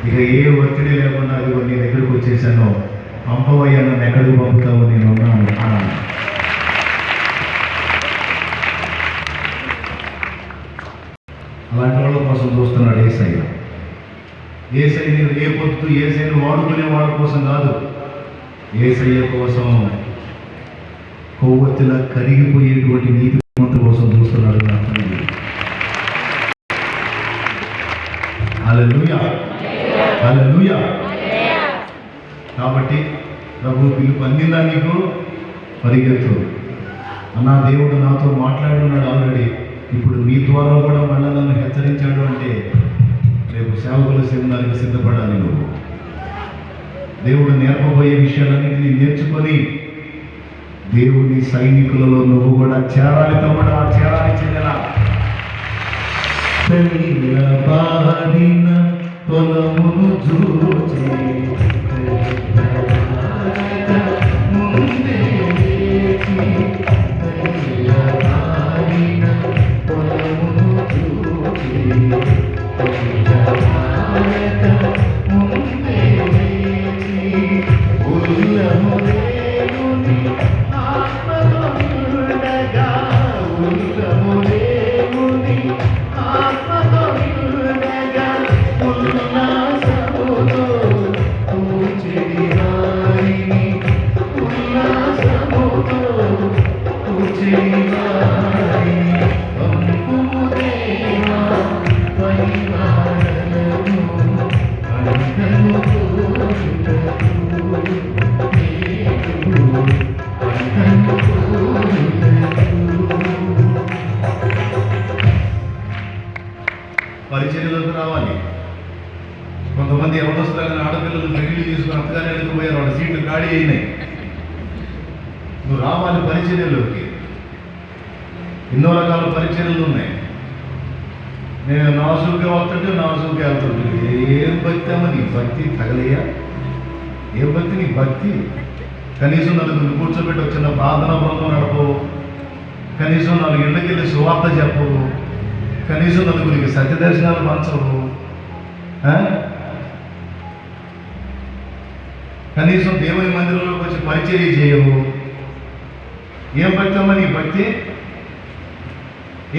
ఇక ఏ ఒత్తిడి లేకుండా ఇదిగో నీ దగ్గరకు వచ్చేసాను, పంపవయ్యా, నన్ను ఎక్కడికి పంపుతావు, నేను ఉన్నాను అన్నాను. అలాంటి వాళ్ళ కోసం చూస్తున్నాడు యేసయ్య. యేసయ్యని రేపొద్దు యేసయ్యను వాడుకునే వాళ్ళ కోసం కాదు, యేసయ్య కోసం కొవ్వొత్తిలా కరిగిపోయేటువంటి నీతిమంతుల కోసం చూస్తున్నాడు నా తండ్రి. హల్లెలూయా, హల్లెలూయా. కాబట్టి ప్రభు పిలుపు అందిందా నీకు? పరిగెత్తు అన్నా. దేవుడు నాతో మాట్లాడున్నాడు ఆల్రెడీ. ఇప్పుడు నీ ద్వారా కూడా మళ్ళీ నన్ను హెచ్చరించాడు అంటే రేపు సేవకుల సెమినార్కి సిద్ధపడాలి నువ్వు. దేవుడు నేర్పబోయే విషయాలన్నింటినీ నేర్చుకొని దేవుని సైనికులలో నువ్వు కూడా చేరాలి తమ్ముడు, చేరాలి చెందిన పొలమును చూచి పరిచర్యలోకి రావాలి. కొంతమంది యవనస్తులైన ఆడపిల్లలు పెళ్లి చేసుకుని అత్తగారు వెళ్ళిపోయారు, వాళ్ళ సీట్లు ఖాళీ అయినాయి. నువ్వు రావాలి పరిచర్యలోకి. ఎన్నో రకాల పరిచర్యలు ఉన్నాయి. నేను నాజూగా వస్తుంటే నాజూగా వెళ్తుంటే ఏం భక్తి అమ్మ నీ భక్తి తగలయ్యా, ఏం భక్తి నీ భక్తి. కనీసం నలుగురు కూర్చోబెట్టి వచ్చిన ప్రార్థన బృందం నడపవు, కనీసం 4 ఇళ్ళకి వెళ్ళి సువార్త చెప్పవు, కనీసం నలుగురికి సత్యదర్శనాలు పంచవు, కనీసం దేవుని మందిరంలోకి వచ్చి పరిచర్య చేయవు. ఏం భక్తి అమ్మా నీ భక్తి?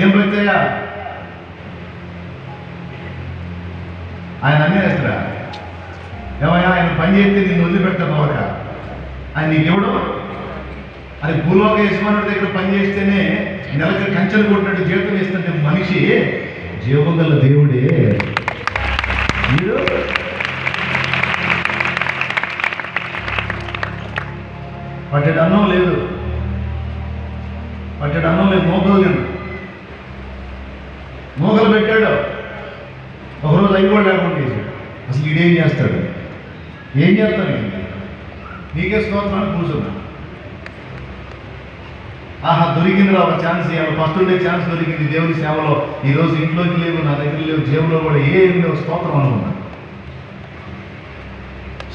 ఏం భక్తయ్యా? ఆయన అన్నీ వేస్తారా? ఏమయ్యా ఆయన పని చేస్తే నేను వదిలిపెడతాను ఒక ఆయన నీకెవడు? అది భూలోక యజమానుడి దగ్గర పని చేస్తేనే నెలకి కంచెలు కొట్టినట్టు జీవితం ఇస్తుంటే మనిషి జీవం గల దేవుడే. మీరు పట్టెడు అన్నం లేదు, పట్టెడు అన్నం లేదు, మోకలు పెట్టాడు. ఒకరోజు అవి కూడా లేకుండా చేశాడు. అసలు ఈడేం చేస్తాడు? ఏం చేస్తాడు? నీకే స్తోత్రాన్ని కూర్చున్నా. ఆహా దొరికింది రా, ఒక ఛాన్స్ ఇవ్వాలి, ఫస్ట్ ఉండే ఛాన్స్ దొరికింది దేవుని సేవలో. ఈరోజు ఇంట్లోకి లేవు, నా దగ్గర లేవు, జేబులో కూడా ఏం లేవు, స్తోత్రం అనుకున్నా.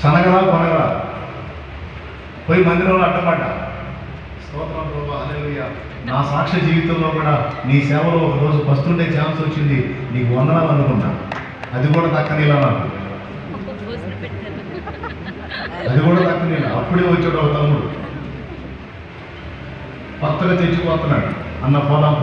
సనగరా కొనగరా పోయి మందిరంలో అడ్డపడ్డా. స్తోత్రం ప్రభా, హల్లెలూయా. నా సాక్ష్య జీవితంలో కూడా నీ సేవలో ఒకరోజు ఫస్ట్ ఉండే ఛాన్స్ వచ్చింది, నీకు వందనాలు అనుకున్నా. అది కూడా దక్కనిలా నాకు, అది కూడా దక్కనిలా. అప్పుడే వచ్చాడు ఒక తమ్ముడు, కొత్తగా తెచ్చిపోతున్నాడు. అన్న పోదాం